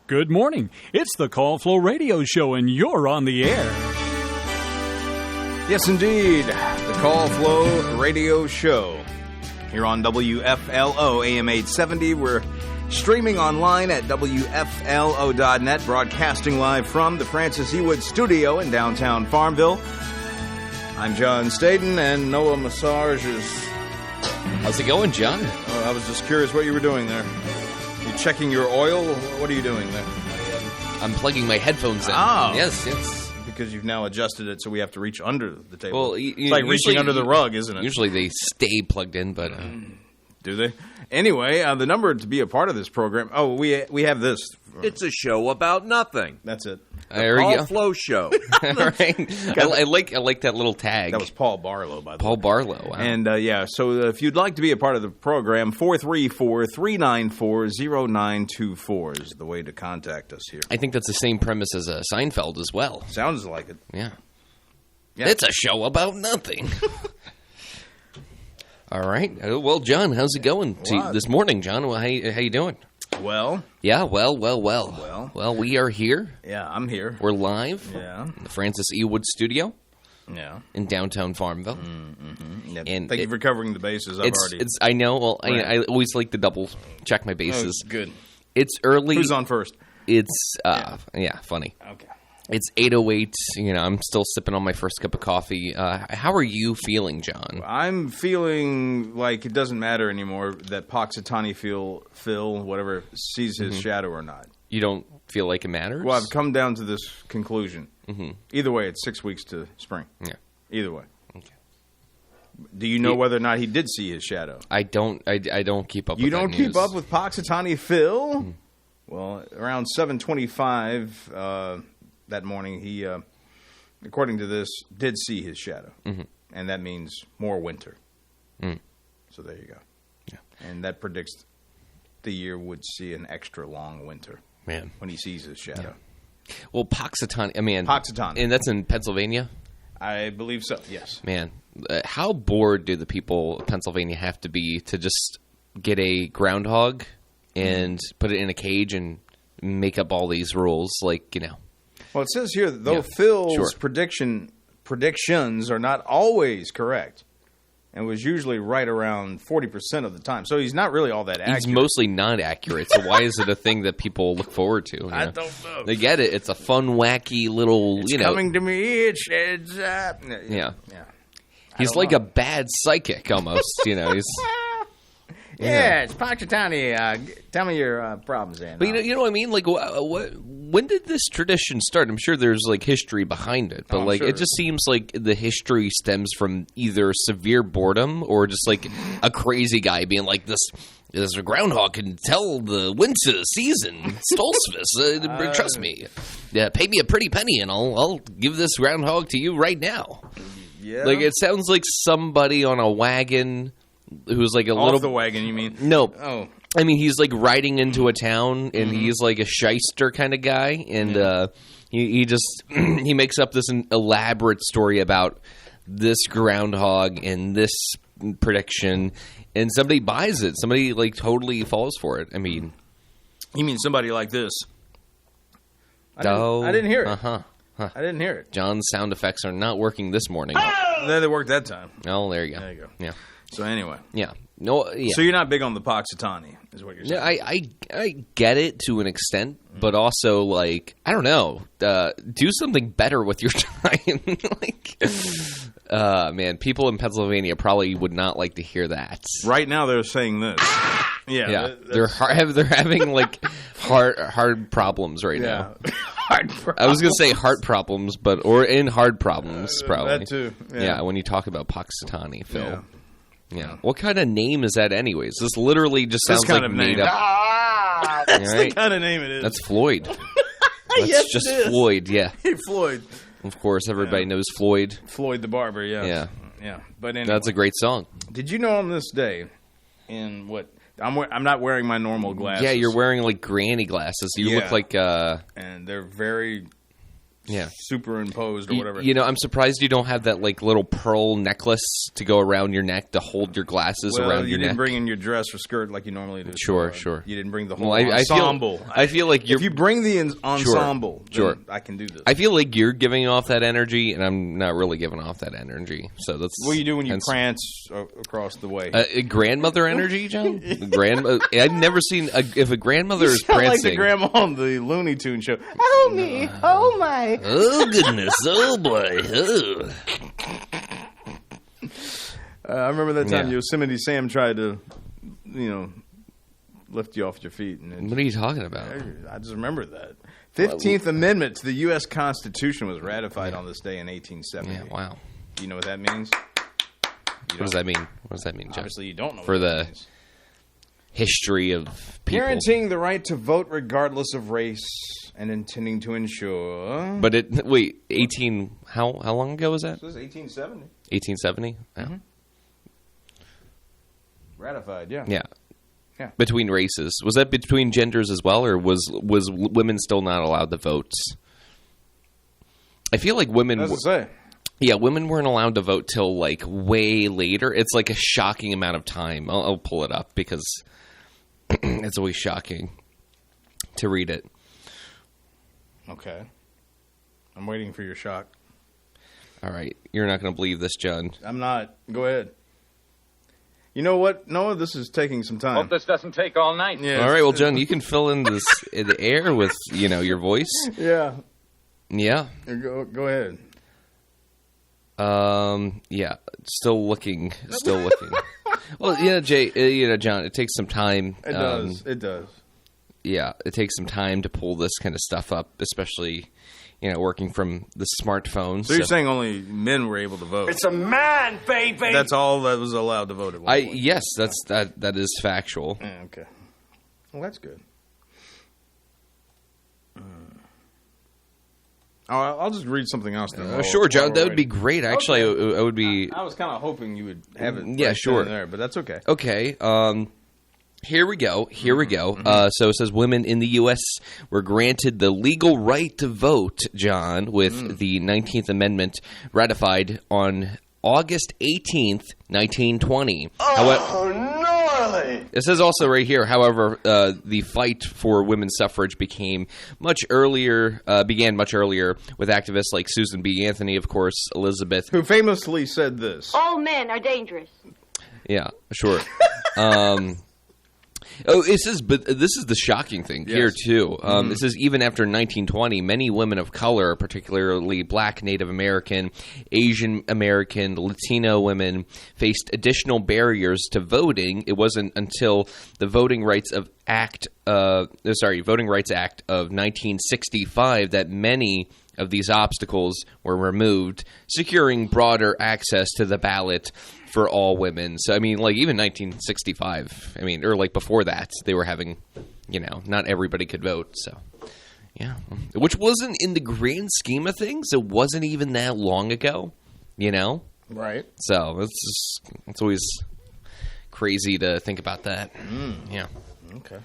Good morning. It's the WFLO Radio Show, and you're on the air. Yes, indeed. The WFLO Radio Show. Here on WFLO AM 870. We're streaming online at WFLO.net, broadcasting live from the Francis E. Wood Studio in downtown Farmville. I'm John Staden, and Noah Massage is... How's it going, John? I was just curious what you were doing there. You checking your oil? What are you doing there? I'm plugging my headphones in. Oh. Yes. Because you've now adjusted it so we have to reach under the table. Well, it's like reaching under the rug, isn't it? Usually they stay plugged in, but... Do they? Anyway, the number to be a part of this program... Oh, we have this. It's a show about nothing. That's it. There you go. WFLO Show. Right. I like that little tag. That was Paul Barlow, by the way. Paul Barlow. Wow. And, so if you'd like to be a part of the program, 434-394-0924 is the way to contact us here. I think that's the same premise as Seinfeld as well. Sounds like it. Yeah. Yeah. It's a show about nothing. All right. Well, John, how's it going this morning, John? Well, how you doing? Well. Yeah, well. Well, we are here. Yeah, I'm here. We're live. Yeah. In the Francis E. Wood Studio. Yeah. In downtown Farmville. Mm-hmm. Yeah. And thank you for covering the bases. I know. Well, right. I always like to double check my bases. Oh, good. It's early. Who's on first? It's funny. Okay. It's 8:08. I'm still sipping on my first cup of coffee. How are you feeling, John? I'm feeling like it doesn't matter anymore that Poxitani Phil, whatever, sees his shadow or not. You don't feel like it matters? Well, I've come down to this conclusion. Mm-hmm. Either way, it's 6 weeks to spring. Yeah. Either way. Okay. Do you know whether or not he did see his shadow? I don't. I don't keep up. You with don't that keep news. up with Poxitani Phil? Mm-hmm. Well, around 7:25 that morning, he, according to this, did see his shadow, and that means more winter. So there you go. Yeah. And that predicts the year would see an extra long winter. Man, when he sees his shadow. Yeah. Well, Poxitani. Poxitani, and that's in Pennsylvania. I believe so. Yes. Man, how bored do the people of Pennsylvania have to be to just get a groundhog and put it in a cage and make up all these rules? Well, it says here that though Phil's predictions are not always correct, and was usually right around 40% of the time. So he's not really all that accurate. He's mostly not accurate. So why is it a thing that people look forward to? I don't know. They get it. It's a fun, wacky little. It's coming to me. It sheds up. Yeah. He's like a bad psychic almost. He's. Yeah, it's Poxitani. Tell me your problems, Andy. But you know what I mean? When did this tradition start? I'm sure there's history behind it, but sure. It just seems like the history stems from either severe boredom or just a crazy guy being like this groundhog can tell the winter season, solstice. Trust me, pay me a pretty penny and I'll give this groundhog to you right now. Yeah, it sounds like somebody on a wagon. Who's a little off the wagon? You mean? No. Oh, I mean he's riding into a town, and he's a shyster kind of guy, and he just he makes up this elaborate story about this groundhog and this prediction, and somebody buys it. Somebody totally falls for it. I mean, you mean somebody like this? I didn't hear it. I didn't hear it. John's sound effects are not working this morning. Then they worked that time. Oh, there you go. There you go. Yeah. So anyway, yeah, no, yeah. So you're not big on the Poxitani, is what you're saying? Yeah, I get it to an extent, but also I don't know, do something better with your time. Man, people in Pennsylvania probably would not like to hear that. Right now, they're saying this. Yeah, they're having hard problems right now. Hard problems. I was gonna say heart problems, or in hard problems, probably. That too. Yeah, when you talk about Poxitani, Phil. Yeah. What kind of name is that anyways? This literally just sounds like made up. That's the kind of name it is. That's Floyd. That's yes, just it is. Floyd, yeah. Hey, Floyd. Of course, everybody knows Floyd. Floyd the Barber, yeah. But anyway. That's a great song. Did you know on this day, in what... I'm not wearing my normal glasses. Yeah, you're wearing granny glasses. You look like... and they're very superimposed or whatever. You know, I'm surprised you don't have that like little pearl necklace to go around your neck to hold your glasses around your neck. You didn't bring in your dress or skirt like you normally do. Sure. You didn't bring the whole I ensemble. I feel like if you bring the ensemble, then I can do this. I feel like you're giving off that energy, and I'm not really giving off that energy. So that's what do you do when you prance across the way. Grandmother energy, John. I've never seen if a grandmother is prancing. Like the grandma on the Looney Tunes show. Oh me, oh my. Oh goodness, oh boy, oh. I remember that time Yosemite Sam tried to, lift you off your feet. And what are you talking about? I just remember that. 15th Amendment to the U.S. Constitution was ratified on this day in 1870. Yeah, wow. Do you know what that means? What does that mean? What does that mean, John? Obviously, you don't know for what that the means. History of people. Guaranteeing the right to vote regardless of race and intending to ensure... But wait, 18... How long ago was that? This is 1870. 1870? Yeah. Mm-hmm. Ratified, yeah. Yeah. Yeah. Between races. Was that between genders as well, or was women still not allowed to vote? I feel like women... What does it say? Yeah, women weren't allowed to vote till like way later. It's like a shocking amount of time. I'll pull it up because it's always shocking to read it. Okay. I'm waiting for your shock. All right. You're not going to believe this, John. I'm not. Go ahead. You know what, Noah? This is taking some time. Hope this doesn't take all night. Yeah, all right, well, John, you can fill in this in the air with, your voice. Yeah. Yeah. Go ahead. Yeah. Still looking. Well, Jay, John, it takes some time. It does. Yeah, it takes some time to pull this kind of stuff up, especially, working from the smartphone. So you're saying only men were able to vote? It's a man, baby. That's all that was allowed to vote at one point. Yes, that is factual. Yeah, okay. Well, that's good. I'll just read something else then. Sure, John, that would be great. Actually, I would be... I was kind of hoping you would have it sure. there, but that's okay. Okay, here we go. Mm-hmm. So it says women in the U.S. were granted the legal right to vote, John, with the 19th Amendment ratified on August 18th, 1920. Gnarly! It says also right here, however, the fight for women's suffrage began much earlier with activists like Susan B. Anthony, of course, Elizabeth. Who famously said this. All men are dangerous. Yeah, sure. It says, but this is the shocking thing here, too. It says, even after 1920, many women of color, particularly black, Native American, Asian American, Latino women, faced additional barriers to voting. It wasn't until the Voting Rights Act of 1965 that many of these obstacles were removed, securing broader access to the ballot for all women. So, I mean, like, even 1965, or like before that, they were having, not everybody could vote, so, yeah. Which wasn't, in the grand scheme of things, it wasn't even that long ago, Right. So, it's always crazy to think about that. Yeah. Okay.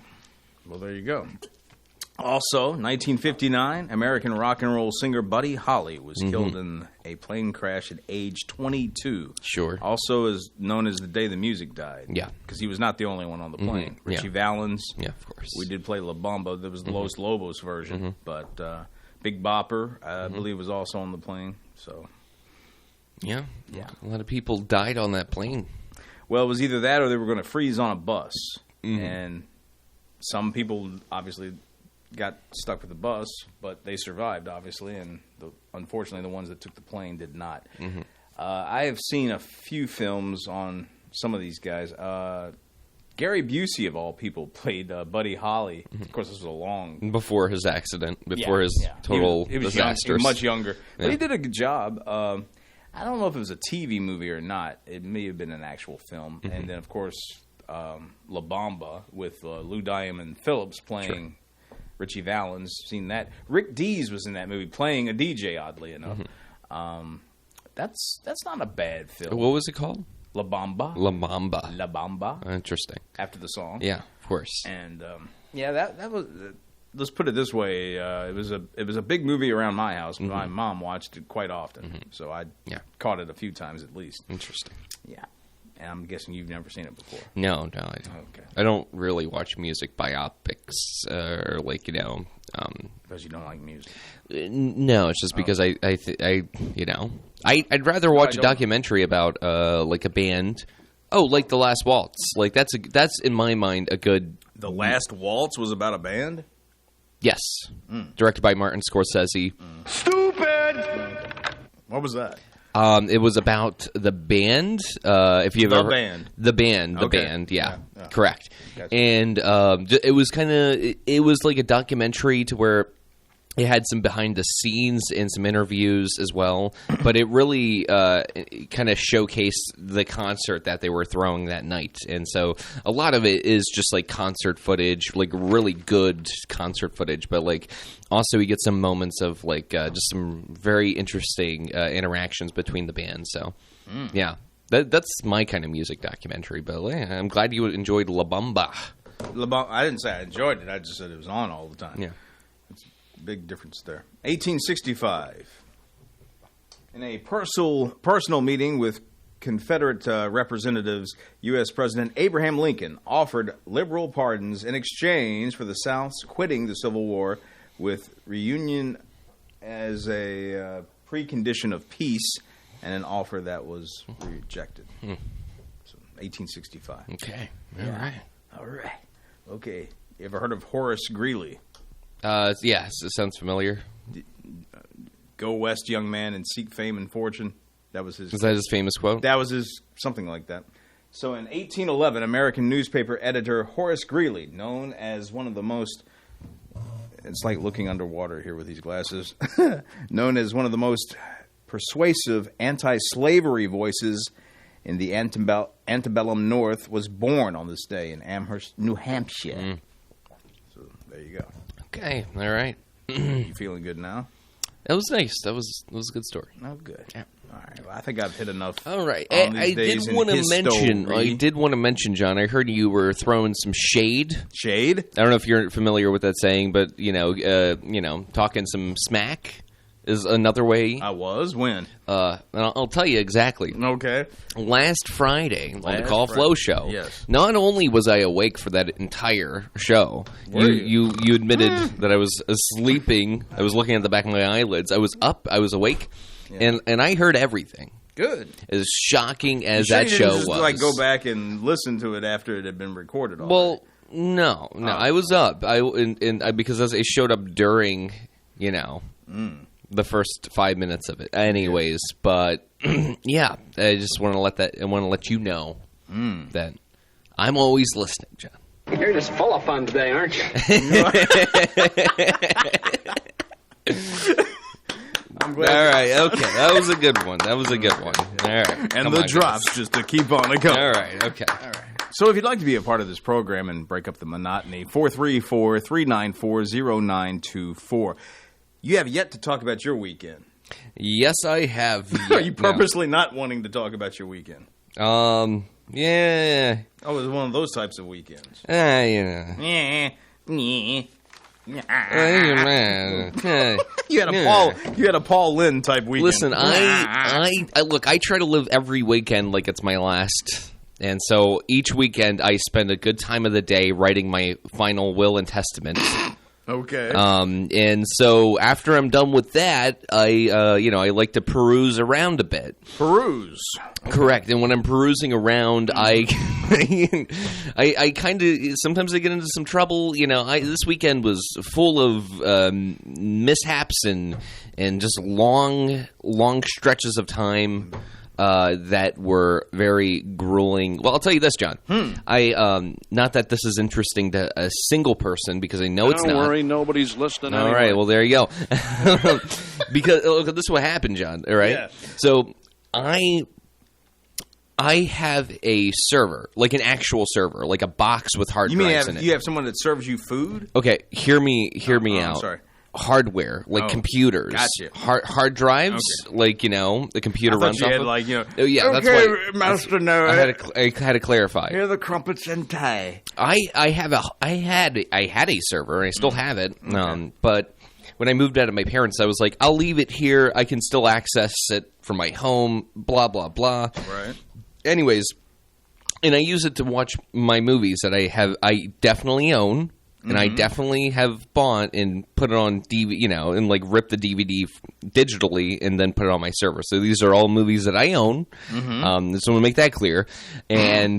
Well, there you go. Also, 1959, American rock and roll singer Buddy Holly was killed in a plane crash at age 22. Sure. Also is known as the day the music died. Yeah. Because he was not the only one on the plane. Richie Valens. Yeah, of course. We did play La Bamba. That was the Los Lobos version. But Big Bopper, I believe, was also on the plane. So. Yeah. A lot of people died on that plane. Well, it was either that or they were going to freeze on a bus. And some people obviously got stuck with the bus, but they survived, obviously, and unfortunately the ones that took the plane did not. I have seen a few films on some of these guys. Gary Busey, of all people, played Buddy Holly. Of course, this was a long... Before his accident, his total he was disaster. He was much younger. But he did a good job. I don't know if it was a TV movie or not. It may have been an actual film. And then, of course, La Bamba with Lou Diamond Phillips playing... Richie Valens, seen that. Rick Dees was in that movie playing a DJ, oddly enough. That's not a bad film. What was it called? La Bamba. La Bamba. La Bamba. Interesting. After the song. Yeah, of course. And that was let's put it this way: it was a big movie around my house. My mom watched it quite often, so I caught it a few times at least. Interesting. Yeah, and I'm guessing you've never seen it before. No, I don't. Okay. I don't really watch music biopics or Because you don't like music. No, it's just because I'd rather watch a documentary about like a band. Oh, like The Last Waltz. Like that's in my mind a good. The Last Waltz was about a band? Yes. Directed by Martin Scorsese. Stupid! What was that? It was about the band. If you've ever the band, yeah. Correct. Gotcha. And it was like a documentary to where it had some behind the scenes and some interviews as well, but it really kind of showcased the concert that they were throwing that night. And so a lot of it is just like concert footage, like really good concert footage, but like also you get some moments of like just some very interesting interactions between the bands. So yeah, that's my kind of music documentary, but I'm glad you enjoyed La Bamba. I didn't say I enjoyed it, I just said it was on all the time. Yeah. Big difference there. 1865. In a personal meeting with Confederate representatives, U.S. President Abraham Lincoln offered liberal pardons in exchange for the South's quitting the Civil War, with reunion as a precondition of peace, and an offer that was rejected. So, 1865. Okay. All right. Okay. You ever heard of Horace Greeley? Yes, it sounds familiar. Go west, young man, and seek fame and fortune. That was his. Is that his famous quote? That was his, something like that. So in 1811, American newspaper editor Horace Greeley, known as one of the most, it's like looking underwater here with these glasses, known as one of the most persuasive anti-slavery voices in the antebellum North, was born on this day in Amherst, New Hampshire. So there you go. Okay, all right. You feeling good now? That was nice. That was a good story. Oh, good. Yeah. All right. Well, I think I've hit enough. All right. I did want to mention, John. I heard you were throwing some shade. Shade? I don't know if you're familiar with that saying, but talking some smack is another way. I was when. And I'll tell you exactly. Okay. Last Friday on the Call Flow show. Yes. Not only was I awake for that entire show, you admitted that I was sleeping. I was looking at the back of my eyelids. I was up. I was awake, and I heard everything. Good. As shocking as you that show just, was. Like go back and listen to it after it had been recorded. Already. Well, no. I was up. Because I showed up during, the first 5 minutes of it. Anyways, but yeah, I just want to let you know that I'm always listening, John. You're just full of fun today, aren't you? All right, okay. That was a good one. All right. And the drops guys. just to keep on it going. All right, okay. All right. So if you'd like to be a part of this program and break up the monotony, 434-394-0924. You have yet to talk about your weekend. Yes, I have. Are you purposely not wanting to talk about your weekend? Yeah. Oh, it was one of those types of weekends. Yeah. You had a Paul Lynde type weekend. Listen, I try to live every weekend like it's my last. And so each weekend I spend a good time of the day writing my final will and testament. Okay. And so after I'm done with that, I like to peruse around a bit. Peruse. Correct. And when I'm perusing around, I kind of sometimes I get into some trouble. This weekend was full of mishaps and just long stretches of time. That were very grueling. Well, I'll tell you this, John. I not that this is interesting to a single person because I know it's not. Don't worry, nobody's listening. All right, well there you go. Because look, this is what happened, John. All right, yeah. So I have a server, like an actual server, like a box with hard drives in it. You have someone that serves you food? Okay, hear me out. I'm sorry. hardware, like computers, gotcha. hard drives, like the computer runs off. Oh yeah, okay, that's why, Master Noah. I had to clarify. Here are the crumpets and tie. I had a server, and I still have it, but when I moved out of my parents, I was like, I'll leave it here. I can still access it from my home. Blah blah blah. Right. Anyways, and I use it to watch my movies that I definitely own. And I definitely have bought and put it on DVD, and like rip the DVD digitally and then put it on my server. So these are all movies that I own. So I'm going to make that clear. And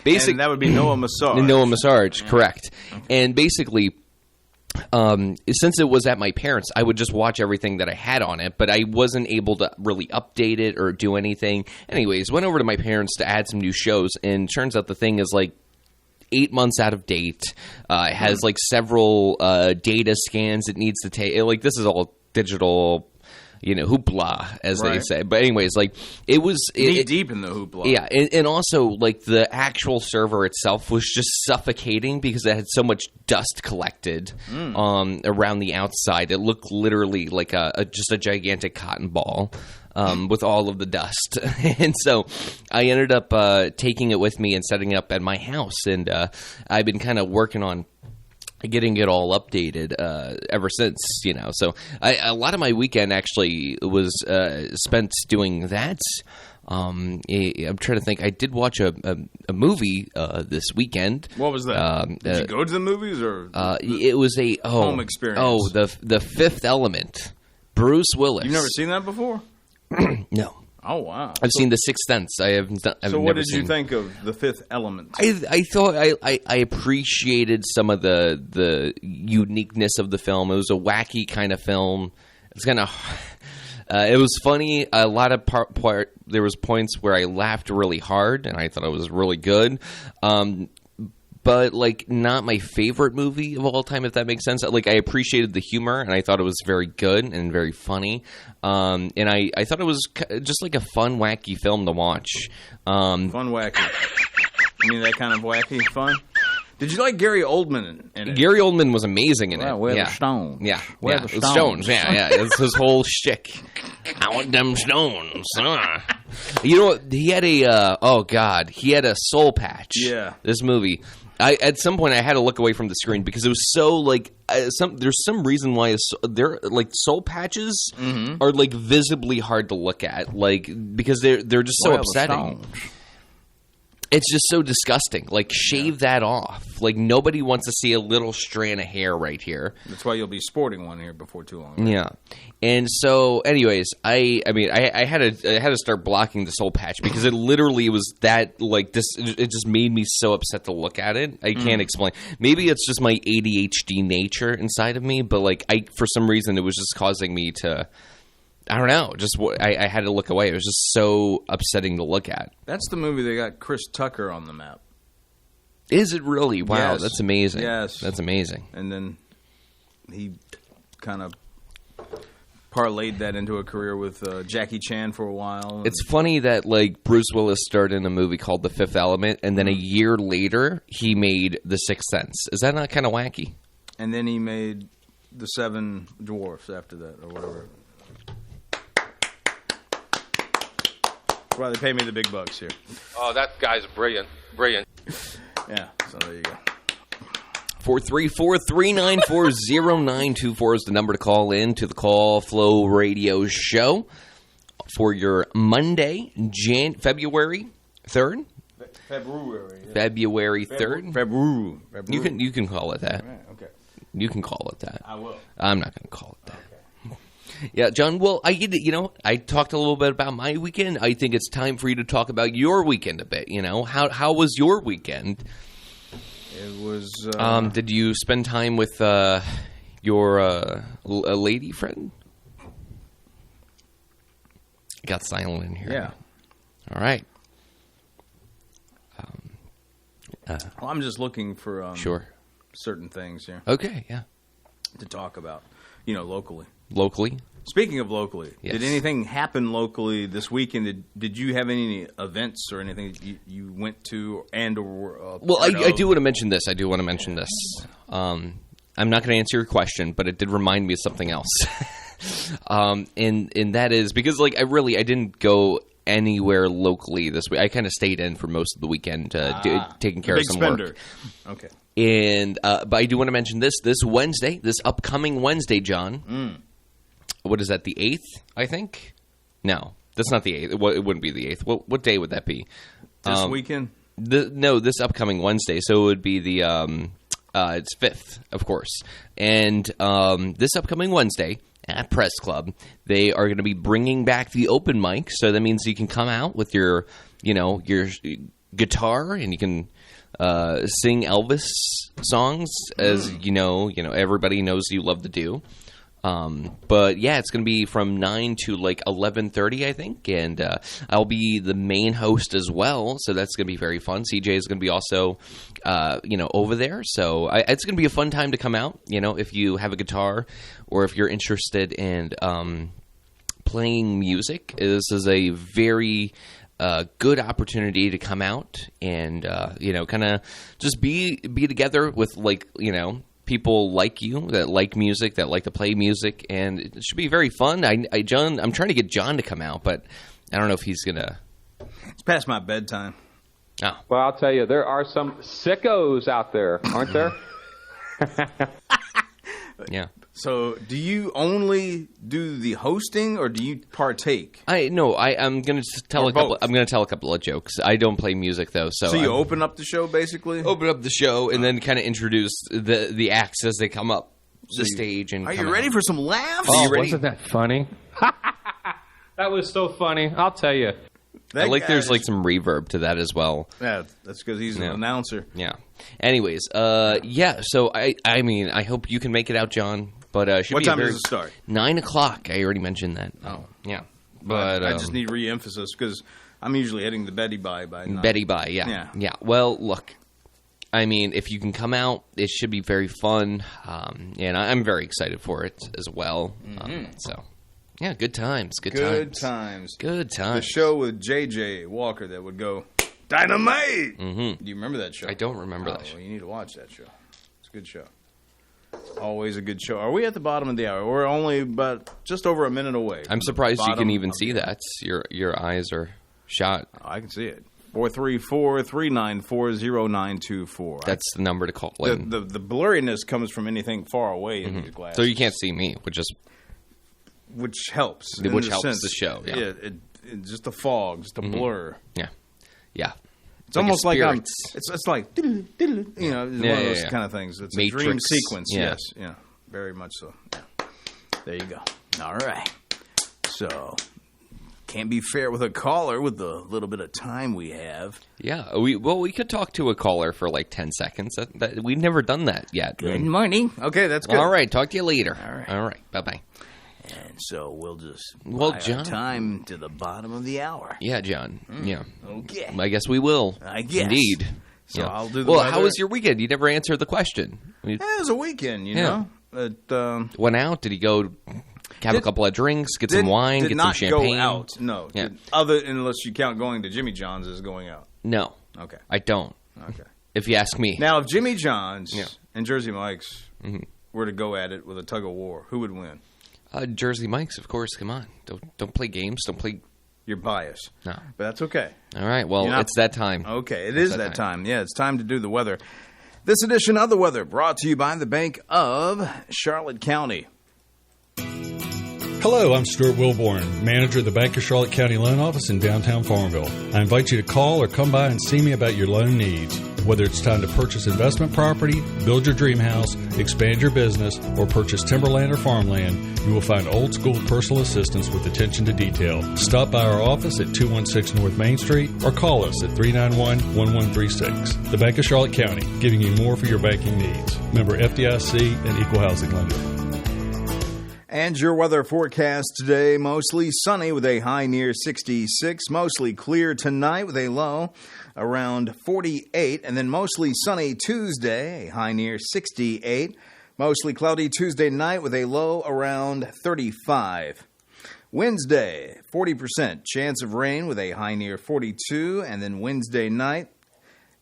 basically, and that would be Noah Massage. Noah Massage, correct. Okay. And basically, since it was at my parents', I would just watch everything that I had on it, but I wasn't able to really update it or do anything. Anyways, went over to my parents to add some new shows, and turns out the thing is like 8 months out of date. It has like several data scans it needs to take. Like this is all digital, hoopla, as they say. But anyways, like it was deep in the hoopla. Yeah, and also like the actual server itself was just suffocating because it had so much dust collected around the outside. It looked literally like just a gigantic cotton ball. With all of the dust. And so I ended up taking it with me and setting it up at my house. And I've been kind of working on getting it all updated ever since, So a lot of my weekend actually was spent doing that. I'm trying to think. I did watch a movie this weekend. What was that? Did you go to the movies or? It was a home experience. Oh, the Fifth Element. Bruce Willis. You've never seen that before? No. Oh wow! I've seen The Sixth Sense. So what did you think of The Fifth Element? I thought I appreciated some of the uniqueness of the film. It was a wacky kind of film. It's kind of it was funny. A lot of there was points where I laughed really hard, and I thought it was really good. But, like, not my favorite movie of all time, if that makes sense. Like, I appreciated the humor, and I thought it was very good and very funny. And I thought it was just, like, a fun, wacky film to watch. Fun, wacky. You mean that kind of wacky fun? Did you like Gary Oldman in it? Gary Oldman was amazing in it. Where the stones? Yeah. Where the stones? Stones. Yeah. It's his whole shtick. I want them stones. You know what? He had he had a soul patch. Yeah. This movie. At some point I had to look away from the screen because it was so like there's some reason why they're like soul patches are like visibly hard to look at, like because they're just so upsetting. It's just so disgusting. Like, shave that off. Like, nobody wants to see a little strand of hair right here. That's why you'll be sporting one here before too long. Right? Yeah. And so, anyways, I had to start blocking the soul patch because it literally was that, like, this. It just made me so upset to look at it. I can't explain. Maybe it's just my ADHD nature inside of me, but, like, for some reason, it was just causing me to... I don't know. Just I had to look away. It was just so upsetting to look at. That's the movie that got Chris Tucker on the map. Is it really? Wow, yes. That's amazing. Yes. That's amazing. And then he kind of parlayed that into a career with Jackie Chan for a while. It's funny that like Bruce Willis starred in a movie called The Fifth Element, and then a year later he made The Sixth Sense. Is that not kind of wacky? And then he made The Seven Dwarfs after that, or whatever. That's why they pay me the big bucks here. Oh, that guy's brilliant. Brilliant. Yeah, so there you go. 434-394-0924 is the number to call in to the Call Flow Radio Show for your Monday, February 3rd? February. Yeah. February 3rd? February. You can call it that. Right, okay. You can call it that. I will. I'm not going to call it that. Yeah, John, well, I talked a little bit about my weekend. I think it's time for you to talk about your weekend a bit, How was your weekend? It was... did you spend time with your a lady friend? Got silent in here. Yeah. All right. Well, I'm just looking for sure certain things here. Okay, yeah. To talk about, locally. Locally? Speaking of locally, yes. Did anything happen locally this weekend? Did you have any events or anything you went to and or well, I do want to mention this. I'm not going to answer your question, but it did remind me of something else. And that is because, like, I didn't go anywhere locally this week. I kind of stayed in for most of the weekend, taking care of some work. Okay. And but I do want to mention this Wednesday, this upcoming Wednesday, John. What is that? The 8th, I think. No, that's not the 8th. It wouldn't be the 8th. What day would that be? This weekend? This upcoming Wednesday. So it would be the it's 5th, of course. And this upcoming Wednesday at Press Club, they are going to be bringing back the open mic. So that means you can come out with your guitar and you can sing Elvis songs, as you know everybody knows you love to do. But yeah, it's going to be from 9 to like 11:30, I think, and I'll be the main host as well, so that's going to be very fun. CJ is going to be also, over there, so it's going to be a fun time to come out. If you have a guitar or if you're interested in playing music, this is a very good opportunity to come out and kind of just be together with people like you that like music, that like to play music, and it should be very fun. I'm trying to get John to come out, but I don't know if he's gonna. It's past my bedtime. Oh. Well, I'll tell you, there are some sickos out there, aren't there? Yeah. So, do you only do the hosting, or do you partake? I'm going to tell a couple of jokes. I don't play music though, so you open up the show basically. Open up the show and then kind of introduce the acts as they come up the stage. And are you ready for some laughs? Oh, wasn't that funny? That was so funny. I'll tell you. There's like some reverb to that as well. Yeah, that's because he's an announcer. Yeah. Anyways, So I mean, I hope you can make it out, John. But what time does it start? 9 o'clock. I already mentioned that. Oh, yeah. But I just need re-emphasis because I'm usually heading to Betty by 9. Betty by, yeah. Well, look, I mean, if you can come out, it should be very fun, and I'm very excited for it as well. So, yeah, good times. Good times. The show with J.J. Walker that would go dynamite. Mm-hmm. Do you remember that show? I don't remember that show. Well, you need to watch that show. It's a good show. Always a good show. Are we at the bottom of the hour? We're only just over a minute away. I'm surprised you can even see that. Your eyes are shot. Oh, I can see it. 434-394-0924. That's the number to call in. The blurriness comes from anything far away in these glasses. So you can't see me, which helps. Which helps the show. Yeah. It's just the fog, just a blur. Yeah. It's like almost like it's like one of those kind of things. It's Matrix. A dream sequence. Yeah. Yes, yeah, very much so. Yeah. There you go. All right. So can't be fair with a caller with the little bit of time we have. Yeah. We could talk to a caller for like 10 seconds. We've never done that yet. Good morning. Okay, that's good. All right. Talk to you later. All right. Bye-bye. And so we'll just John, our time to the bottom of the hour. Yeah, John. Yeah. Okay. I guess we will. I guess. Indeed. So I'll do the Well, weather. how was your weekend? You never answered the question. It was a weekend, you know. It, went out? Did he go have a couple of drinks, get some wine, get some champagne? Did not go out, no. Yeah. Unless you count going to Jimmy John's as going out. No. Okay. I don't. Okay. If you ask me. Now, if Jimmy John's and Jersey Mike's were to go at it with a tug of war, who would win? Jersey Mike's, of course. Come on. Don't play games. Don't play. You're biased. No. But that's okay. All right. Well, it's that time. Okay. It is that time. Yeah, it's time to do the weather. This edition of The Weather brought to you by the Bank of Charlotte County. Hello, I'm Stuart Wilborn, manager of the Bank of Charlotte County Loan Office in downtown Farmville. I invite you to call or come by and see me about your loan needs. Whether it's time to purchase investment property, build your dream house, expand your business, or purchase timberland or farmland, you will find old-school personal assistance with attention to detail. Stop by our office at 216 North Main Street or call us at 391-1136. The Bank of Charlotte County, giving you more for your banking needs. Member FDIC and Equal Housing Lender. And your weather forecast today, mostly sunny with a high near 66, mostly clear tonight with a low around 48, and then mostly sunny Tuesday, a high near 68, mostly cloudy Tuesday night with a low around 35. Wednesday, 40% chance of rain with a high near 42, and then Wednesday night,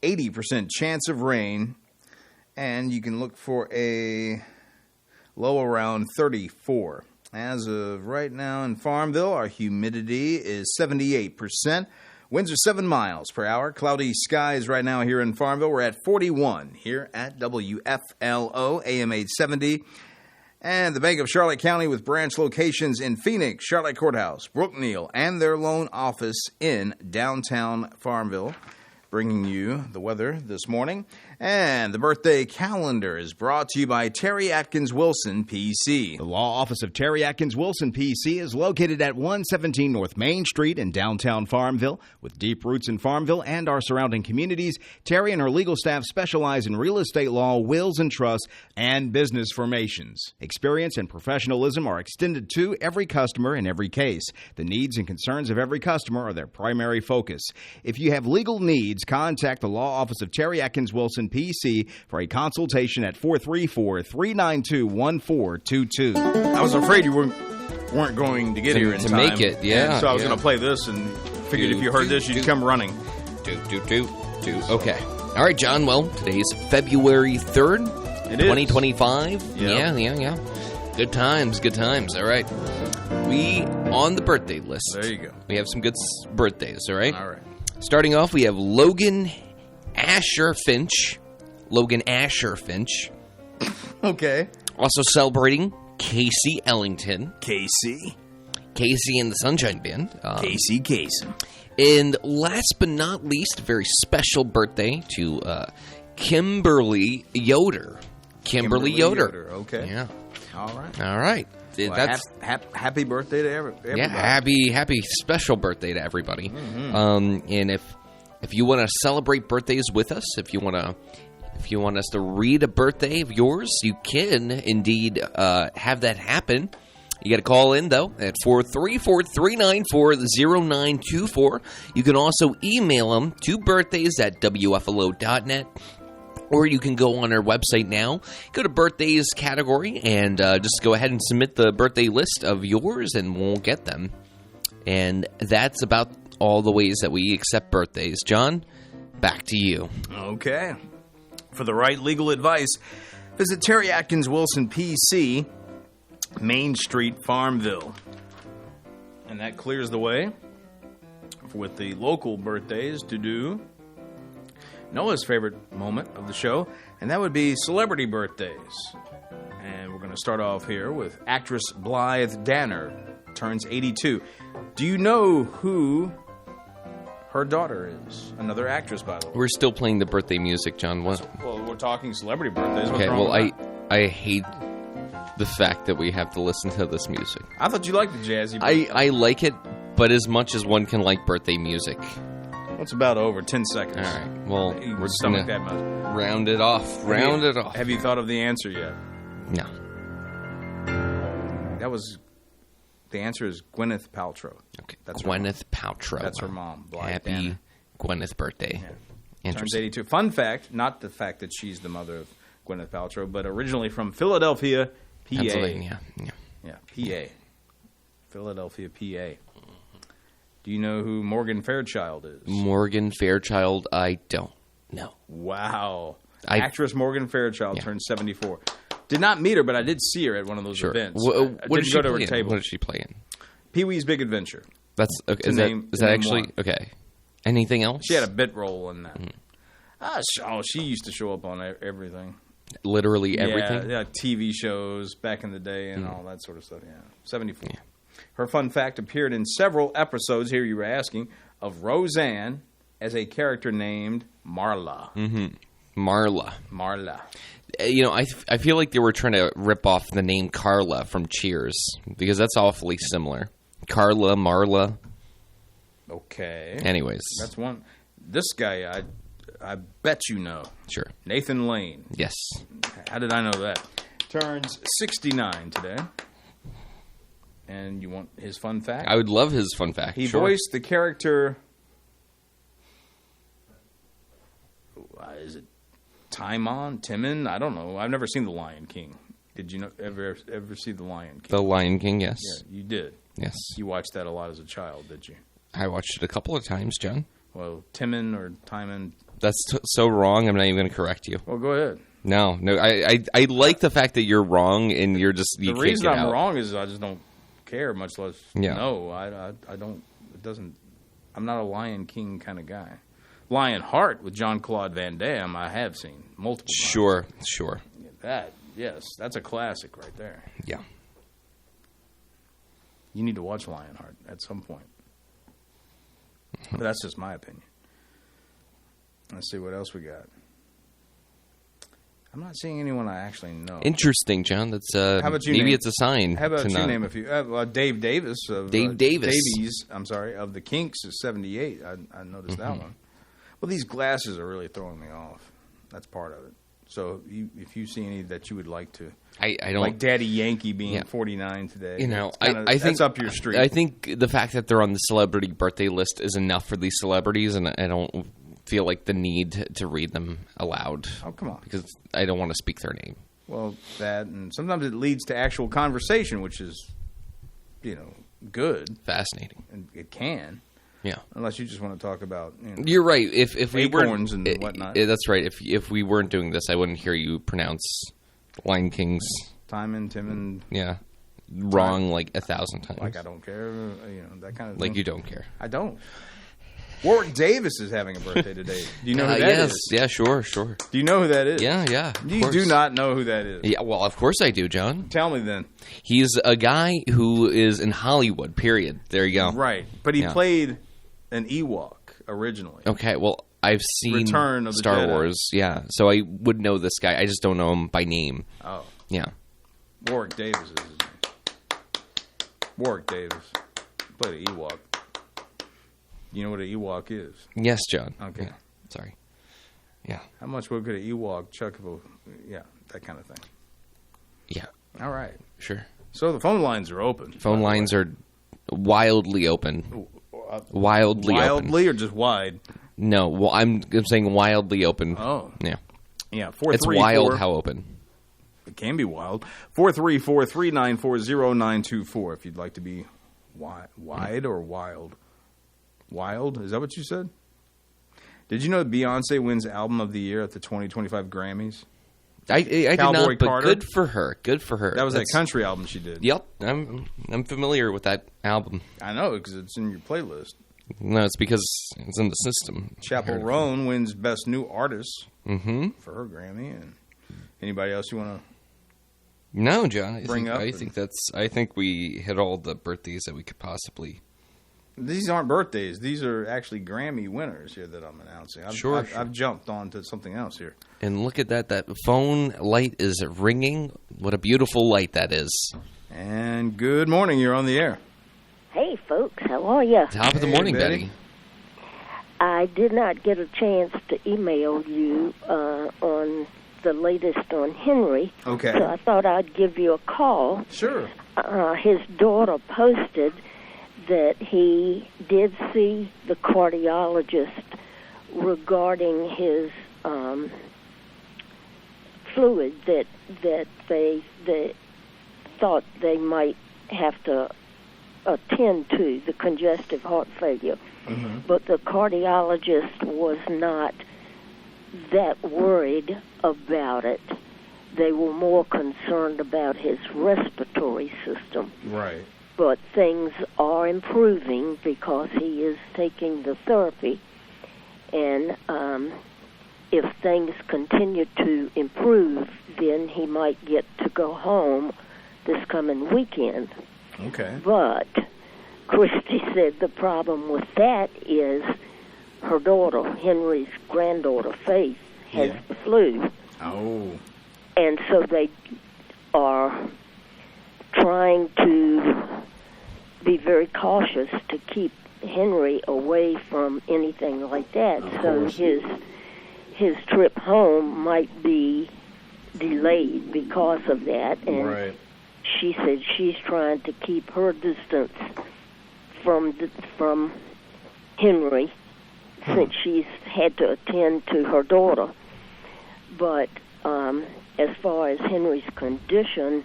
80% chance of rain And you can look for a low around 34. As of right now in Farmville, our humidity is 78%. Winds are 7 miles per hour. Cloudy skies right now here in Farmville. We're at 41 here at WFLO, AM 870. And the Bank of Charlotte County with branch locations in Phoenix, Charlotte Courthouse, Brookneal, and their loan office in downtown Farmville. Bringing you the weather this morning. And the birthday calendar is brought to you by Terry Atkins Wilson, PC. The law office of Terry Atkins Wilson, PC is located at 117 North Main Street in downtown Farmville. With deep roots in Farmville and our surrounding communities, Terry and her legal staff specialize in real estate law, wills and trusts, and business formations. Experience and professionalism are extended to every customer in every case. The needs and concerns of every customer are their primary focus. If you have legal needs, contact the law office of Terry Atkins Wilson, PC for a consultation at 434-392-1422. I was afraid you weren't going to get here in to time. Make it, yeah. And so I was going to play this and figured if you heard this, you'd come running. Okay. All right, John. Well, today is February 3rd, 2025. Yep. Yeah. Good times. All right. We on the birthday list. There you go. We have some good birthdays, all right? All right. Starting off, we have Logan Asher Finch. Okay. Also celebrating Casey Ellington. Casey and the Sunshine Band. Casey. And last but not least, a very special birthday to Kimberly Yoder. Kimberly Yoder. Okay. Yeah. All right. Well, That's happy birthday to everybody. Yeah, happy special birthday to everybody. Mm-hmm. And if you want to celebrate birthdays with us, if you want us to read a birthday of yours, you can indeed have that happen. You got to call in, though, at 434-394-0924. You can also email them to birthdays@wflo.net. Or you can go on our website now, go to birthdays category, and just go ahead and submit the birthday list of yours, and we'll get them. And that's about all the ways that we accept birthdays. John, back to you. Okay. For the right legal advice, visit Terry Atkins Wilson, PC, Main Street, Farmville. And that clears the way with the local birthdays to do Noah's favorite moment of the show, and that would be celebrity birthdays. And we're going to start off here with actress Blythe Danner, turns 82. Do you know who her daughter is? Another actress, by the way. We're still playing the birthday music, John. What? Well, we're talking celebrity birthdays. What's Okay, wrong well, with that? I hate the fact that we have to listen to this music. I thought you liked the jazzy birthday. I like it, but as much as one can like birthday music. Well, it's about over 10 seconds. All right, well, You we're stomach going that to much. round it off. Have you thought of the answer yet? No. The answer is Gwyneth Paltrow. Okay, That's Gwyneth Paltrow. That's her mom. Blythe Happy Danner. Gwyneth birthday. Turns Interesting. 82. Fun fact, not the fact that she's the mother of Gwyneth Paltrow, but originally from Philadelphia, PA. Pennsylvania. Yeah, PA. Philadelphia, PA. Do you know who Morgan Fairchild is? Morgan Fairchild, I don't know. Wow. Actress Morgan Fairchild turned 74. Did not meet her, but I did see her at one of those events. I What didn't go to her play in? table. What did she play in? Pee-wee's Big Adventure. That's okay. To Is name that one. actually okay? Anything else? She had a bit role in that. Mm-hmm. She used to show up on everything. Literally everything. Yeah, TV shows back in the day and all that sort of stuff. Yeah, 74. Yeah. Her fun fact appeared in several episodes, here you were asking, of Roseanne as a character named Marla. Mm-hmm. Marla. I feel like they were trying to rip off the name Carla from Cheers because that's awfully similar. Carla, Marla. Okay. Anyways. That's one. This guy, I bet you know. Sure. Nathan Lane. Yes. How did I know that? Turns 69 today. And you want his fun fact? I would love his fun fact. He sure. voiced the character. Is it Timon? I don't know. I've never seen The Lion King. Did you ever see The Lion King? The Lion King, yes. Yeah, you did. Yes. You watched that a lot as a child, did you? I watched it a couple of times, John. Well, Timon or Timon. That's so wrong, I'm not even going to correct you. Well, go ahead. No. I like the fact that you're wrong and you're just you The can't reason get I'm out. wrong is I just don't care, much less Yeah. know. I don't. It doesn't. I'm not a Lion King kind of guy. Lionheart with Jean-Claude Van Damme, I have seen multiple times. Sure. Yes, that's a classic right there. Yeah. You need to watch Lionheart at some point. But that's just my opinion. Let's see what else we got. I'm not seeing anyone I actually know. Interesting, John. That's How about you maybe name- it's a sign. How about to you not- name a few? Dave Davis of Davies. I'm sorry, of the Kinks is 78. I noticed that one. Well, these glasses are really throwing me off. That's part of it. So if you see any that you would like to, I don't like Daddy Yankee being 49 today. You know, I think that's up your street. I think the fact that they're on the celebrity birthday list is enough for these celebrities, and I don't feel like the need to read them aloud. Oh, come on. Because I don't want to speak their name. Well, that, and sometimes it leads to actual conversation, which is, good. Fascinating. And it can. Yeah. Unless you just want to talk about, You're right. If we acorns weren't, and whatnot. That's right. If we weren't doing this, I wouldn't hear you pronounce Lion King's Timon, wrong like 1,000 times. like I don't care, that kind of thing. Like you don't care. I don't. Warwick Davis is having a birthday today. Do you know who that yes. is? Yeah, sure. Do you know who that is? Yeah. You do not know who that is. Yeah, well, of course I do, John. Tell me then. He's a guy who is in Hollywood, period. There you go. Right. But he played an Ewok originally. Okay, well, I've seen Return of the Star Jedi. Wars, so I would know this guy. I just don't know him by name. Oh. Yeah. Warwick Davis is his name. Warwick Davis. Played an Ewok. You know what an Ewok is? Yes, John. Okay. Yeah. Sorry. Yeah. How much wood could an Ewok chuck? That kind of thing. Yeah. All right. Sure. So the phone lines are open. Phone lines are wildly open. Wildly or just wide? No, well, I'm saying wildly open. Oh. Yeah. Yeah. It's wild how open. It can be wild. 434-394-0924 if you'd like to be wide or wild. Wild? Is that what you said? Did you know that Beyonce wins Album of the Year at the 2025 Grammys? I did Cowboy not, but Carter? good for her. Good for her. That was that country album she did. Yep, I'm familiar with that album. I know, because it's in your playlist. No, it's because it's in the system. Chappell Roan wins Best New Artist for her Grammy. And anybody else you want to? No, John. I think we hit all the birthdays that we could possibly. These aren't birthdays. These are actually Grammy winners here that I'm announcing. I've jumped on to something else here. And look at that. That phone light is ringing. What a beautiful light that is. And good morning. You're on the air. Hey, folks. How are you? Top of the morning, Betty. I did not get a chance to email you on the latest on Henry. Okay. So I thought I'd give you a call. Sure. His daughter posted that he did see the cardiologist regarding his fluid that they thought they might have to attend to, the congestive heart failure. But the cardiologist was not that worried about it. They were more concerned about his respiratory system. Right. But things are improving because he is taking the therapy. And if things continue to improve, then he might get to go home this coming weekend. Okay. But Christy said the problem with that is her daughter, Henry's granddaughter, Faith, has the flu. Oh. And so they are trying to be very cautious to keep Henry away from anything like that. So his trip home might be delayed because of that. And she said she's trying to keep her distance from Henry since she's had to attend to her daughter. But as far as Henry's condition,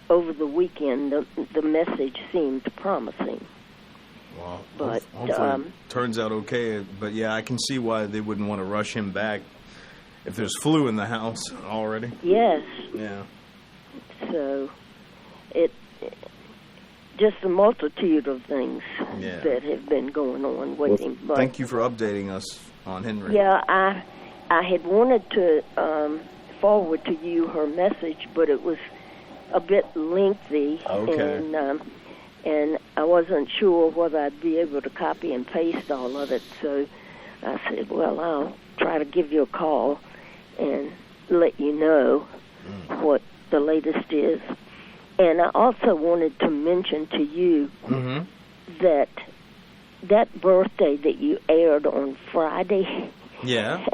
over the weekend, the message seemed promising. Well, but hopefully it turns out okay. But, yeah, I can see why they wouldn't want to rush him back. If there's flu in the house already. Yes. Yeah. So, just a multitude of things that have been going on with him. But, thank you for updating us on Henry. Yeah, I had wanted to forward to you her message, but it was a bit lengthy. Okay. And I wasn't sure whether I'd be able to copy and paste all of it. So I said, well, I'll try to give you a call and let you know what the latest is. And I also wanted to mention to you that birthday that you aired on Friday. Yeah.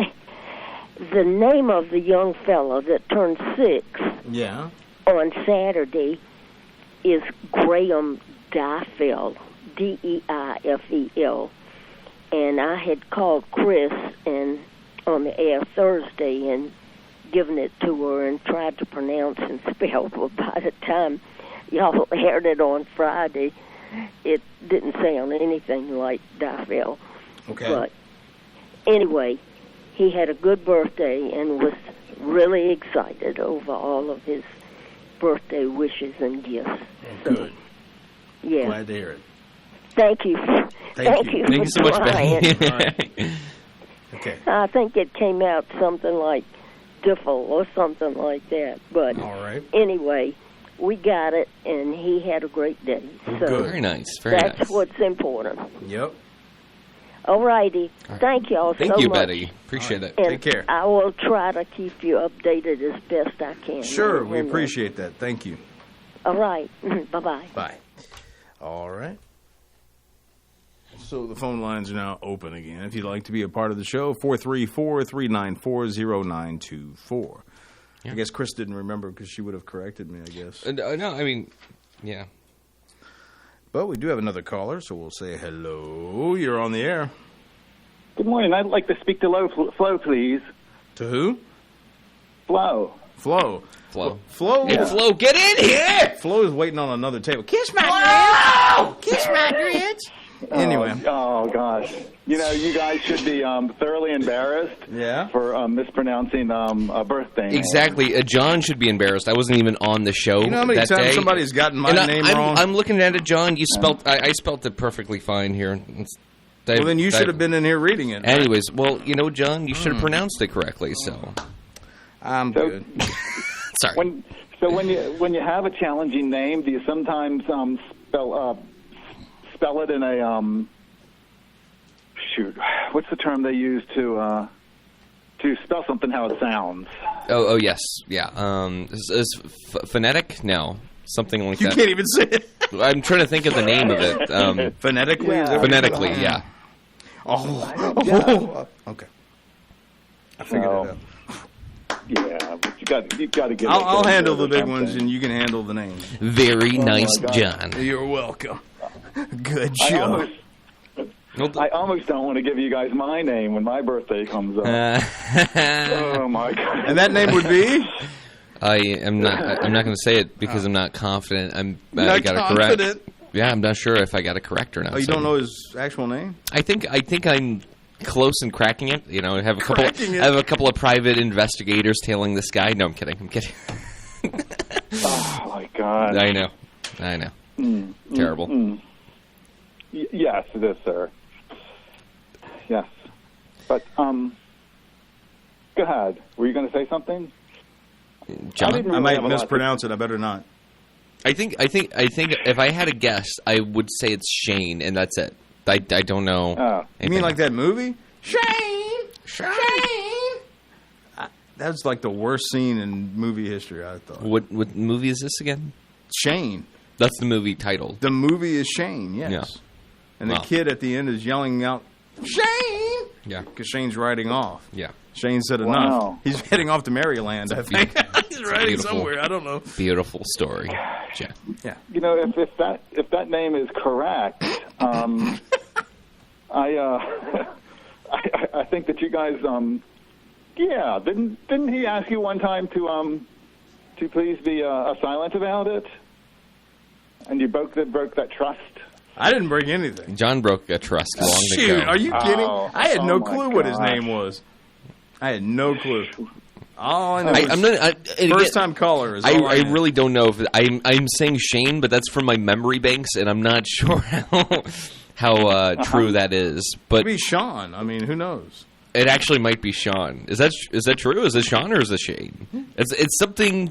The name of the young fellow that turned 6 on Saturday is Graham Deifel, Deifel. And I had called Chris on the air Thursday and given it to her and tried to pronounce and spell, but by the time y'all aired it on Friday, it didn't sound anything like Deifel. Okay. But anyway, he had a good birthday and was really excited over all of his birthday wishes and gifts. Good. Yeah. Glad to hear it. Thank you. Thank you. Thank you so much, Betty. Okay. I think it came out something like Diffle or something like that. But all right. Anyway, we got it, and he had a great day. So good. Very nice. Very nice. That's what's important. Yep. All righty. Thank you all so much. Thank you, Betty. Appreciate it. And take care. I will try to keep you updated as best I can. Sure, we appreciate that. Thank you. All right. Bye-bye. Bye. All right. So the phone lines are now open again. If you'd like to be a part of the show, 434-394-0924. I guess Chris didn't remember because she would have corrected me, I guess. No, I mean, yeah. But we do have another caller, so we'll say hello. You're on the air. Good morning. I'd like to speak to Flo, please. To who? Flo. Flo. Flo. Flo. Hey, Flo, get in here! Flo is waiting on another table. Kiss my grits! Kiss my grits! Anyway. Oh, gosh. You know, you guys should be thoroughly embarrassed for mispronouncing a birthday name. Exactly. John should be embarrassed. I wasn't even on the show. You know how many that times day? somebody's gotten my name wrong? I'm looking at it, John. You spelled. I spelled it perfectly fine here. Well, then you should have been in here reading it. Anyways, well, you know, John, you should have pronounced it correctly. So I'm good. Sorry. When you have a challenging name, do you sometimes spell it in a what's the term they use to spell something how it sounds? Oh yes, yeah. Is phonetic? No, something like that. You can't even say it. I'm trying to think of the name of it. Phonetically? Yeah. Phonetically, yeah. Oh. Okay. I figured it out. Yeah, but you got to get. I'll handle the big ones, and you can handle the names. Very nice, John. You're welcome. Good job. I almost don't want to give you guys my name when my birthday comes up. Oh my God! And that name would be? I'm not going to say it because I'm not confident. I not got confident? it correct. Yeah, I'm not sure if I got it correct or not. Oh, you don't know his actual name? I think I'm close in cracking it. You know, I have a couple of private investigators tailing this guy. No, I'm kidding. Oh my God! I know. Terrible. Yes, it is, sir. Yes, but go ahead. Were you going to say something? John? I might mispronounce it. I better not. I think if I had a guess, I would say it's Shane, and that's it. I don't know. You mean like that movie? Shane! That's like the worst scene in movie history, I thought. What movie is this again? Shane. That's the movie title. The movie is Shane, yes. Yeah. And the kid at the end is yelling out, Shane! Yeah. Because Shane's riding off. Yeah. Shane said enough. Wow. He's heading off to Maryland, I think. He's riding somewhere. I don't know. Beautiful story. Yeah. You know, if that name is correct, I think that you guys, didn't he ask you one time to please be silent about it, and you broke that trust? I didn't break anything. John broke a trust long ago. Shoot, are you kidding? Oh, I had no clue what his gosh. name was. I had no clue. All I know first time caller is all I really don't know if I'm saying Shane, but that's from my memory banks, and I'm not sure how true that is. But could be Sean. I mean, who knows? It actually might be Sean. Is that true? Is it Sean or is it Shane? It's something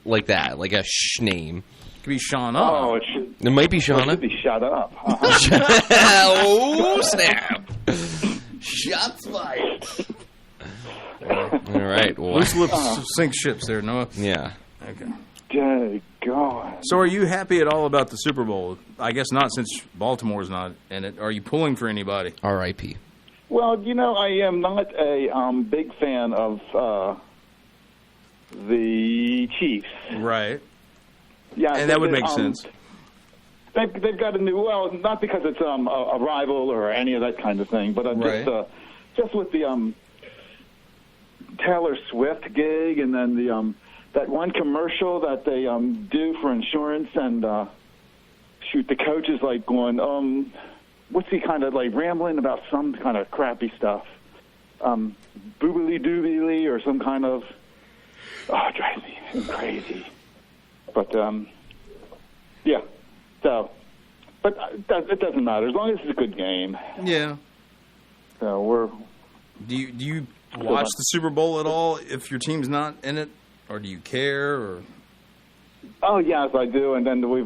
like that, like a name. It could be Shauna. Oh, it might be Shauna. It should be shut up. Oh, snap. Shots fired. All right. Well, loose lips sink ships there, Noah. Yeah. Okay. Dear God. So are you happy at all about the Super Bowl? I guess not, since Baltimore's not in it. Are you pulling for anybody? R.I.P. Well, I am not a big fan of the Chiefs. Right. Yeah, and that would make sense. They've got a new, well, not because it's a rival or any of that kind of thing, but just with the Taylor Swift gig, and then the that one commercial that they do for insurance, and the coach is like going, what's he kind of like rambling about some kind of crappy stuff, boobily doobily or some kind of, it drives me crazy. But yeah, so, but it doesn't matter as long as it's a good game. Yeah. So Do you watch the Super Bowl at all if your team's not in it, or do you care? Or oh yes, I do. And then we're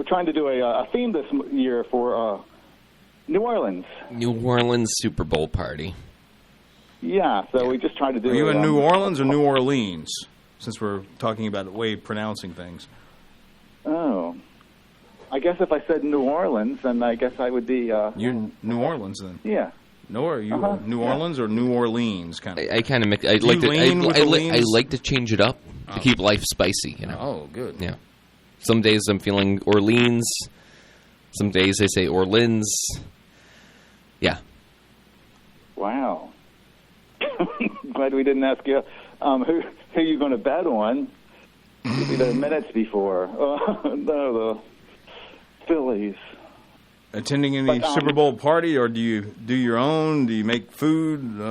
trying to do a theme this year for New Orleans. New Orleans Super Bowl party. Yeah, so we just tried to do. Are you in New Orleans or New Orleans? Since we're talking about the way of pronouncing things. Oh, I guess if I said New Orleans, then I guess I would be. You're in New Orleans then. Yeah. No, are you New Orleans or New Orleans kind of? I kind of I like to change it up to keep life spicy. Oh, good. Yeah. Some days I'm feeling Orleans. Some days they say Orleans. Yeah. Wow. Glad we didn't ask you who you going to bet on. You'll be there minutes before. No, the Phillies. Attending any Super Bowl party, or do you do your own? Do you make food?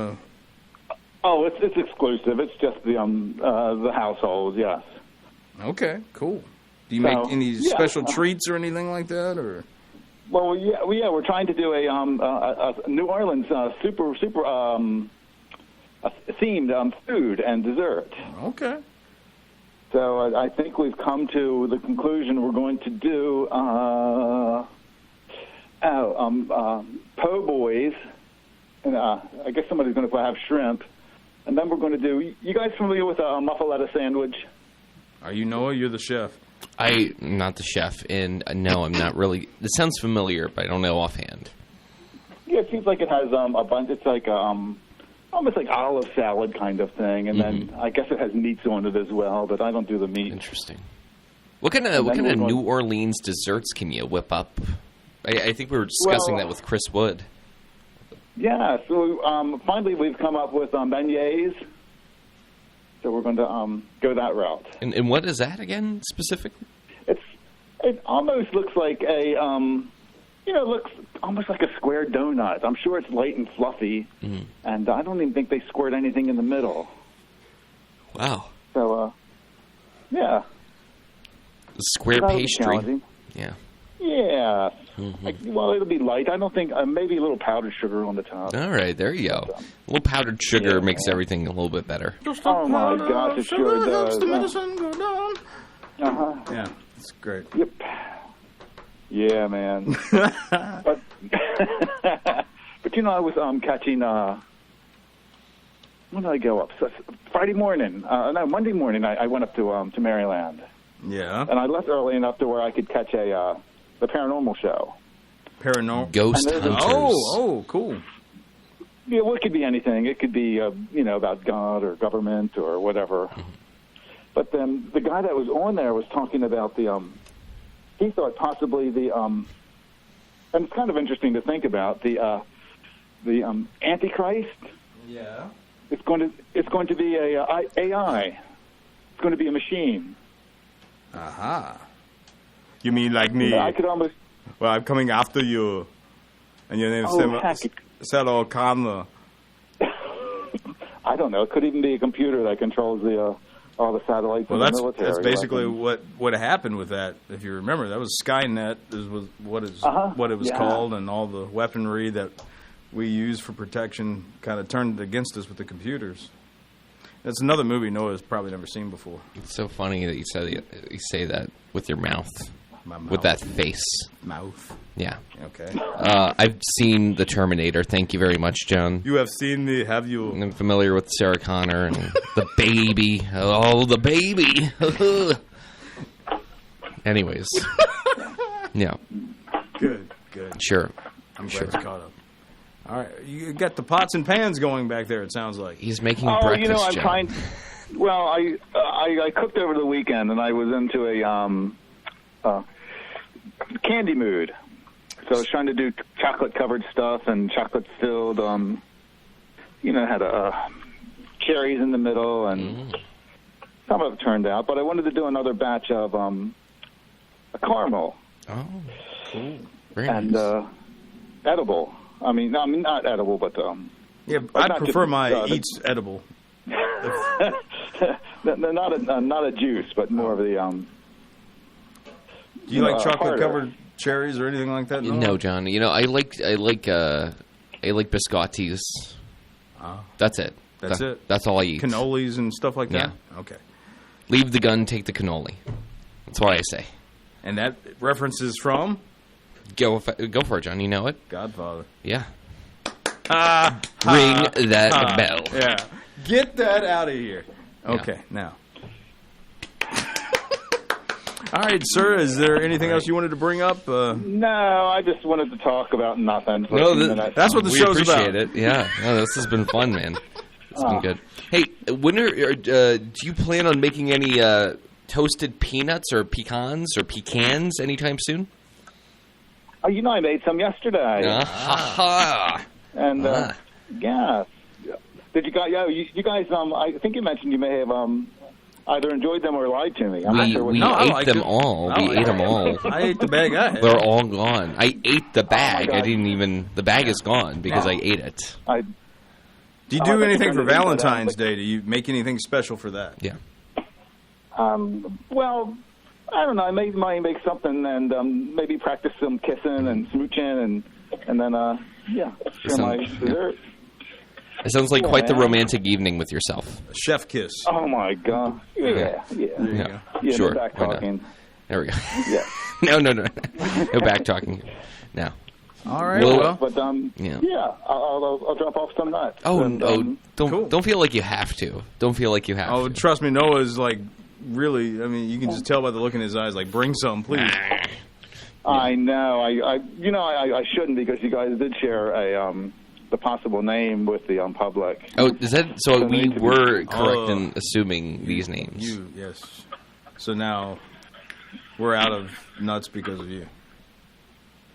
Oh, it's exclusive. It's just the household. Yes. Okay, cool. Do you make any special treats or anything like that, or? Well, yeah, we're trying to do a New Orleans super themed food and dessert. Okay. So I think we've come to the conclusion we're going to do po' boys, and I guess somebody's going to have shrimp, and then we're going to do. You guys familiar with a muffaletta sandwich? Are you Noah? You're the chef. I'm not the chef, and no, I'm not really. It sounds familiar, but I don't know offhand. Yeah, it seems like it has a bunch. It's like almost like olive salad kind of thing, and then I guess it has meats on it as well, but I don't do the meat. Interesting. What kind of New Orleans desserts can you whip up? I think we were discussing that with Chris Wood. Yeah, so finally we've come up with beignets. So we're going to go that route. And what is that again, specifically? It almost looks like a, it looks almost like a square donut. I'm sure it's light and fluffy, and I don't even think they squirt anything in the middle. Wow. So, yeah. The square pastry. Yeah. Yeah. Well, it'll be light. I don't think, maybe a little powdered sugar on the top. All right, there you go. A little powdered sugar makes everything a little bit better. Oh, my gosh, it sure does. The medicine go down. Yeah, it's great. Yep. Yeah, man. but I was catching, when did I go up? Friday morning. Monday morning I went up to Maryland. Yeah. And I left early enough to where I could catch the paranormal show. Paranormal Ghost Hunters. Oh, cool. Yeah, well, it could be anything. It could be, about God or government or whatever. But then the guy that was on there was talking about he thought possibly and it's kind of interesting to think about, the Antichrist. Yeah. It's going to be a AI. It's going to be a machine. Aha. You mean like me? I could almost. Well, I'm coming after you, and your name is Sarah O'Connor. I don't know. It could even be a computer that controls the all the satellites in the military. That's basically what happened with that. If you remember, that was Skynet. Was what it was called, and all the weaponry that we use for protection kind of turned against us with the computers. That's another movie Noah's probably never seen before. It's so funny that you say that with your mouth. My mouth. With that face. Mouth. Yeah. Okay. I've seen The Terminator. Thank you very much, John. You have seen have you? I'm familiar with Sarah Connor and the baby. Oh, the baby. Anyways. Yeah. Good. Sure. I'm glad you caught up. All right. You got the pots and pans going back there, it sounds like. He's making breakfast, I'm John. trying. Well, I cooked over the weekend, and I was into a candy mood. So I was trying to do chocolate-covered stuff and chocolate-filled, had cherries in the middle, and some of it turned out. But I wanted to do another batch of a caramel. Oh, cool. Very and nice. Edible. I mean, not edible, but... yeah, I'd prefer my eats edible. not a juice, but more of the... Do you like chocolate-covered cherries or anything like that? No, John. I like biscottis. That's it. That's it? That's all I eat. Cannolis and stuff like that? Yeah. Okay. Leave the gun, take the cannoli. That's what I say. And that reference is from? Go for it, John. You know it. Godfather. Yeah. Ring that bell. Yeah. Get that out of here. Okay, now. All right, sir, is there anything else you wanted to bring up? No, I just wanted to talk about nothing. That's what the show's about. We appreciate it. Yeah. No, this has been fun, man. It's been good. Hey, do you plan on making any toasted peanuts or pecans anytime soon? Oh, I made some yesterday. And, yeah. Did you guys, you guys, I think you mentioned you may have either enjoyed them or lied to me. I'm not sure we ate them all. We ate them all. I ate the bag I had. They're all gone. I ate the bag. The bag is gone because I ate it. Do you do anything for Valentine's Day? Do you make anything special for that? Yeah. Well, I don't know. I might make something and maybe practice some kissing and smooching and then, share my dessert. It sounds like quite the romantic evening with yourself. Chef kiss. Oh, my God. Yeah. There you go. Yeah, sure. No back talking. There we go. Yeah. No. No back talking. No. All right. But I'll drop off some nuts. Don't feel like you have to. Don't feel like you have to. Oh, trust me, Noah's like really. I mean, you can just tell by the look in his eyes. Like, bring some, please. I know. I shouldn't because you guys did share the possible name with the public. Oh, is that so? We were correct in assuming these names. Yes. So now we're out of nuts because of you.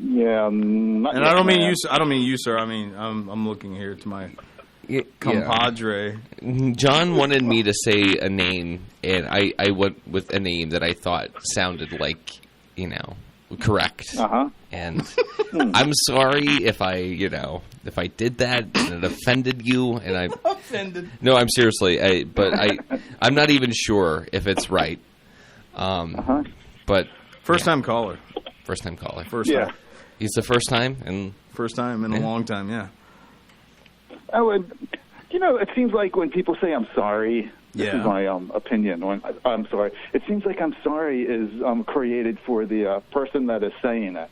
Yeah, and I don't mean you. I don't mean you, sir. I mean I'm looking here to my compadre. John wanted me to say a name, and I went with a name that I thought sounded like correct. And I'm sorry if I did that and it offended you. And I offended. No, I'm seriously. I'm not even sure if it's right. But first time caller. First time caller. First time. He's the first time in a long time. Yeah. I would. It seems like when people say I'm sorry. This is my opinion. I'm sorry. It seems like I'm sorry is created for the person that is saying it.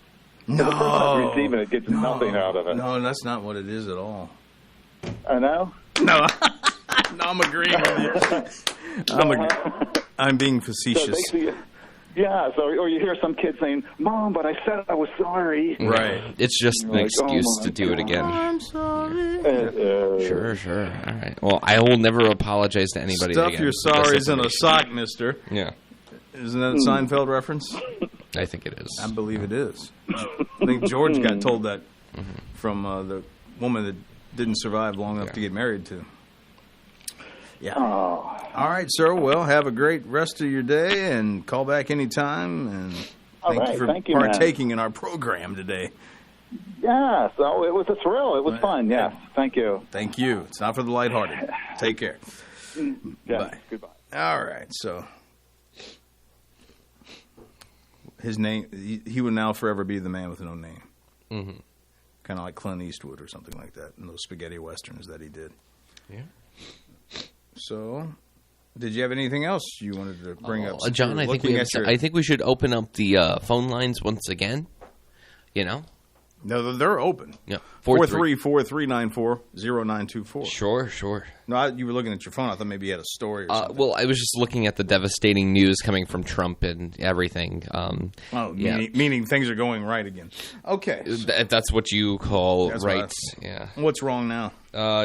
No. The person that's receiving it gets nothing out of it. No, that's not what it is at all. I know? No. No, I'm agreeing with you. I'm being facetious. Or you hear some kid saying, "Mom, but I said I was sorry." Right. It's just an excuse to do it again. I'm sorry. Sure. All right. Well, I will never apologize to anybody Stuff again. your sorries in a sock, mister. Yeah. Isn't that a Seinfeld reference? I think it is. I believe it is. I think George got told that from the woman that didn't survive long enough to get married to. Yeah. Oh. All right, sir. Well, have a great rest of your day and call back anytime. And thank you for partaking in our program today. Yeah, so it was a thrill. It was fun, yes. Thank you. Thank you. It's not for the lighthearted. Take care. Yeah, Bye. goodbye. All right, so his name, he would now forever be the man with no name. Mm-hmm. Kind of like Clint Eastwood or something like that in those spaghetti westerns that he did. Yeah. So, did you have anything else you wanted to bring up? John, I think we should open up the phone lines once again. You know? No, they're open. Yeah. 434-394-0924. Sure. No, you were looking at your phone. I thought maybe you had a story or something. Well, I was just looking at the devastating news coming from Trump and everything. Meaning things are going right again. Okay. That's what you call right. Yeah. What's wrong now?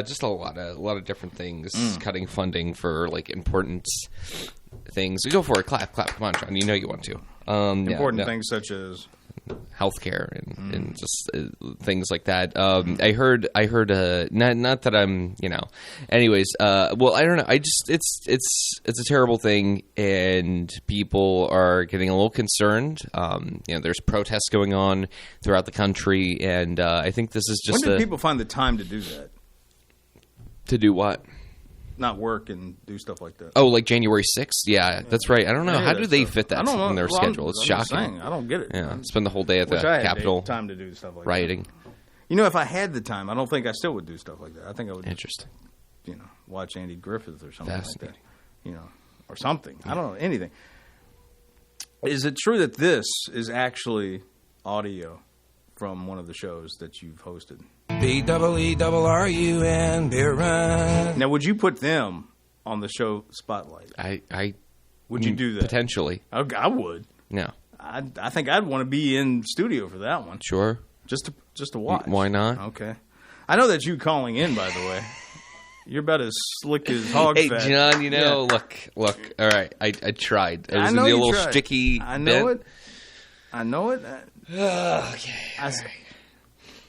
Just a lot of different things. Cutting funding for like important things. Go for it. Clap. Come on, John. You know you want to. Important things such as healthcare and just things like that. I heard. Not that I'm. Anyways. Well, I don't know. It's a terrible thing, and people are getting a little concerned. There's protests going on throughout the country, and I think this is just. When did people find the time to do that? To do what? Not work and do stuff like that. Oh, like January 6th? Yeah, that's right. I don't know. How do they fit that in their schedule? It's shocking. I don't get it. Yeah, spend the whole day at the Capitol time to do stuff like rioting. That. If I had the time, I don't think I still would do stuff like that. I think I would Interesting. Watch Andy Griffith or something like that. Or something. I don't know, anything. Is it true that this is actually audio from one of the shows that you've hosted? BEERUN, Beer Run. Now, would you put them on the show Spotlight? Would you do that? Potentially. I would. No. I think I'd want to be in studio for that one. Sure. Just to watch. Why not? Okay. I know that you calling in, by the way. You're about as slick as hog fat. Hey, John, look. All right, I tried. It was a little sticky I know bit. it. I know it. Okay.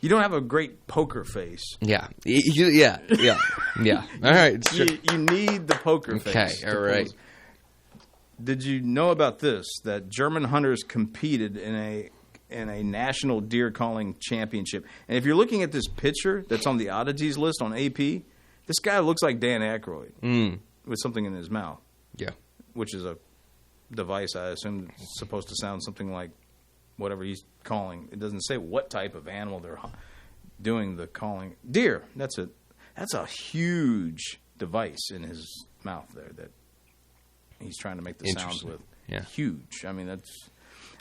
You don't have a great poker face. Yeah. Yeah. All right. Sure. You need the poker face. Okay, all right. Did you know about this, that German hunters competed in a national deer calling championship? And if you're looking at this picture that's on the oddities list on AP, this guy looks like Dan Aykroyd with something in his mouth. Yeah. Which is a device, I assume, it's supposed to sound something like whatever he's calling. It doesn't say what type of animal they're doing the calling. Deer. That's it. That's a huge device in his mouth there that he's trying to make the sounds with. Yeah. Huge. I mean,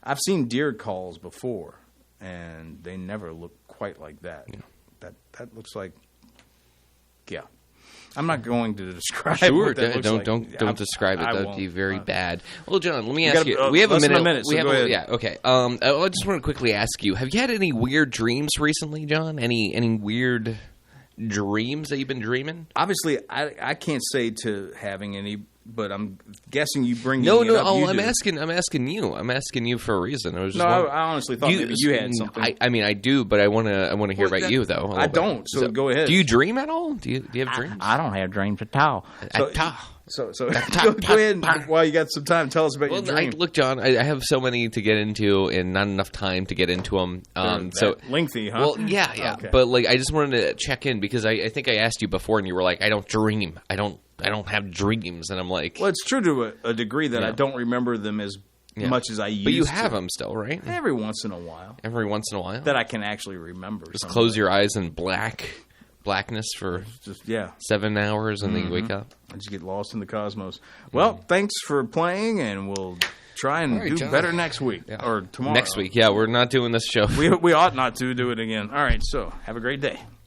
I've seen deer calls before, and they never look quite like that. Yeah. That looks like, yeah. I'm not going to describe Sure, what that looks like. Don't describe it. That would be very bad. Well, John, let me You ask you. We have a minute. So go ahead. Yeah, okay. I just want to quickly ask you, have you had any weird dreams recently, John? Any weird dreams that you've been dreaming? Obviously, I can't say to having any, but I'm guessing you bring No. it up. I'm asking you. I'm asking you for a reason. I honestly thought maybe you had something. I do, but I want to hear about you though. I don't. So go ahead. Do you dream at all? Do you have dreams? I don't have dreams at all. So go ahead while you got some time. Tell us about your dream. Look, John, I have so many to get into and not enough time to get into them. So lengthy, huh? Well, yeah. Okay. But I just wanted to check in because I think I asked you before and you were like, I don't dream. I don't have dreams, and I'm like, well, it's true to a degree that I don't remember them as much as I used to. But you have them still, right? Every once in a while. Every once in a while? That I can actually remember. Just close your eyes in blackness for 7 hours, and then you wake up. I just get lost in the cosmos. Well, thanks for playing, and we'll try and do better next week or tomorrow. Next week, we're not doing this show. We ought not to do it again. All right, so have a great day.